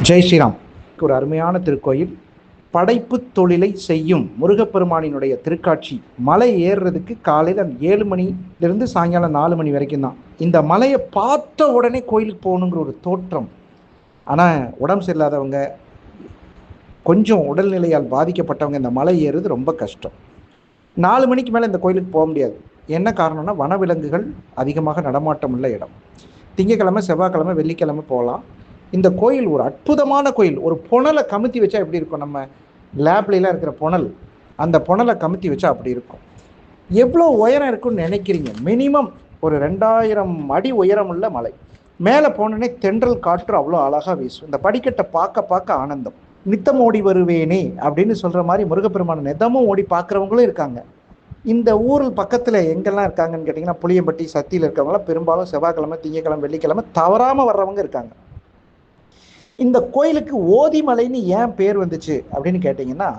ஜெய் ஸ்ரீராம். ஒரு அருமையான திருக்கோயில். படைப்பு தொழிலை செய்யும் முருகப்பெருமானினுடைய திருக்காட்சி. மலை ஏறுறதுக்கு காலையில் 7 மணிலிருந்து சாயங்காலம் 4 மணி வரைக்கும் தான். இந்த மலையை பார்த்த உடனே கோயிலுக்கு போகணுங்கிற ஒரு தோற்றம். ஆனால் உடம்பு சரியில்லாதவங்க, கொஞ்சம் உடல்நிலையால் பாதிக்கப்பட்டவங்க இந்த மலை ஏறுறது ரொம்ப கஷ்டம். 4 மணிக்கு மேலே இந்த கோயிலுக்கு போக முடியாது. என்ன காரணம்னா, வனவிலங்குகள் அதிகமாக நடமாட்டம் உள்ள இடம். திங்கக்கிழமை, செவ்வாய்க்கிழமை, வெள்ளிக்கிழமை போகலாம். இந்த கோயில் ஒரு அற்புதமான கோயில். ஒரு புனலை கமுத்தி வச்சா எப்படி இருக்கும், நம்ம லேப்லாம் இருக்கிற புனல், அந்த புனலை கமுத்தி வச்சா அப்படி இருக்கும். எவ்வளோ உயரம் இருக்குன்னு நினைக்கிறீங்க? மினிமம் ஒரு 2000 அடி உயரம் உள்ள மலை. மேலே போனோடனே தென்றல் காற்று அவ்வளோ அழகாக வீசும். இந்த படிக்கட்டை பார்க்க பார்க்க ஆனந்தம். நித்தம் ஓடி வருவேனே அப்படின்னு சொல்கிற மாதிரி முருகப்பெருமான நிதமும் ஓடி பார்க்குறவங்களும் இருக்காங்க. இந்த ஊரில் பக்கத்தில் எங்கெல்லாம் இருக்காங்கன்னு கேட்டிங்கன்னா, புளியம்பட்டி, சத்தியில் இருக்கிறவங்களாம் பெரும்பாலும் செவ்வாய்க்கிழமை, திங்கக்கிழமை, வெள்ளிக்கிழமை தவறாமல் வர்றவங்க இருக்காங்க. இந்த கோயிலுக்கு ஓதிமலைன்னு ஏன் பேர் வந்துச்சு அப்படின்னு கேட்டிங்கன்னா,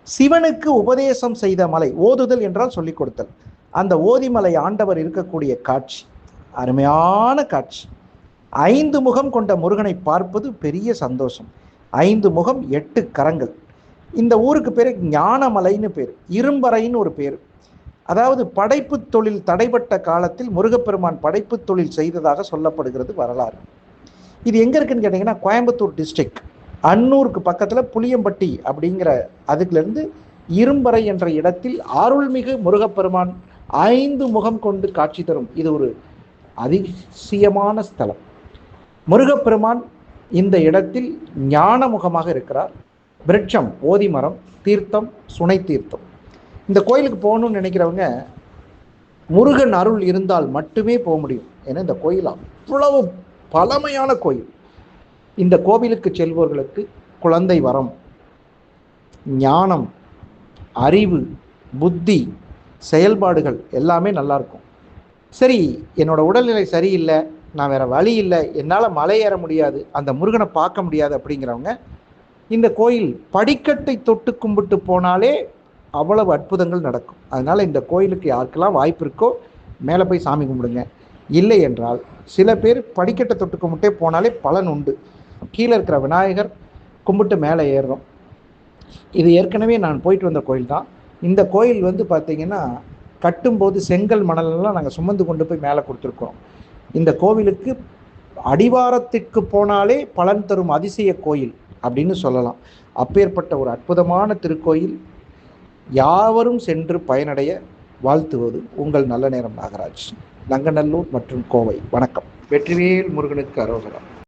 சிவனுக்கு உபதேசம் செய்த மலை. ஓதுதல் என்றால் சொல்லிக் கொடுத்தல். அந்த ஓதிமலை ஆண்டவர் இருக்கக்கூடிய காட்சி அருமையான காட்சி. 5 முகம் கொண்ட முருகனை பார்ப்பது பெரிய சந்தோஷம். 5 முகம் 8 கரங்கள். இந்த ஊருக்கு பேர் ஞானமலைன்னு பேர், இரும்பறைன்னு ஒரு பேர். அதாவது படைப்பு தொழில் தடைப்பட்ட காலத்தில் முருகப்பெருமான் படைப்பு தொழில் செய்ததாக சொல்லப்படுகிறது வரலாறு. இது எங்கே இருக்குன்னு கேட்டிங்கன்னா, கோயம்புத்தூர் டிஸ்ட்ரிக்ட், அன்னூருக்கு பக்கத்தில் புளியம்பட்டி அப்படிங்கிற அதுக்குலேருந்து இரும்பறை என்ற இடத்தில் அருள்மிகு முருகப்பெருமான் 5 முகம் கொண்டு காட்சி தரும். இது ஒரு அதிசயமான ஸ்தலம். முருகப்பெருமான் இந்த இடத்தில் ஞான முகமாக இருக்கிறார். விருட்சம் ஓதிமரம், தீர்த்தம் சுனை தீர்த்தம். இந்த கோயிலுக்கு போகணும்னு நினைக்கிறவங்க முருகன் அருள் இருந்தால் மட்டுமே போக முடியும். ஏன்னா இந்த கோயில் அவ்வளவு பழமையான கோயில். இந்த கோவிலுக்கு செல்பவர்களுக்கு குழந்தை வரம், ஞானம், அறிவு, புத்தி, செயல்பாடுகள் எல்லாமே நல்லா இருக்கும். சரி, என்னோட உடல்நிலை சரியில்லை, நான் வேற வழி இல்லை, என்னால் மலை ஏற முடியாது, அந்த முருகனை பார்க்க முடியாது அப்படிங்கிறவங்க இந்த கோயில் படிக்கட்டை தொட்டு கும்பிட்டு போனாலே அவ்வளவு அற்புதங்கள் நடக்கும். அதனால் இந்த கோயிலுக்கு யாருக்கெல்லாம் வாய்ப்பு இருக்கோ மேலே போய் சாமி கும்பிடுங்க. இல்லை என்றால் சில பேர் படிக்கட்டை தொட்டு கும்பிட்டே போனாலே பலன் உண்டு. கீழே இருக்கிற விநாயகர் கும்பிட்டு மேலே ஏறுறோம். இது ஏற்கனவே நான் போயிட்டு வந்த கோயில் தான். இந்த கோயில் வந்து பார்த்திங்கன்னா, கட்டும்போது செங்கல் மணலெல்லாம் நாங்கள் சுமந்து கொண்டு போய் மேலே கொடுத்துருக்கோம். இந்த கோவிலுக்கு அடிவாரத்திற்கு போனாலே பலன் தரும் அதிசய கோயில் அப்படின்னு சொல்லலாம். அப்பேற்பட்ட ஒரு அற்புதமான திருக்கோயில். யாவரும் சென்று பயனடைய வாழ்த்துவது உங்கள் நல்ல நேரம் நாகராஜ், நங்கநல்லூர் மற்றும் கோவை. வணக்கம். வெற்றிவேல் முருகனுக்கு அரோகரா.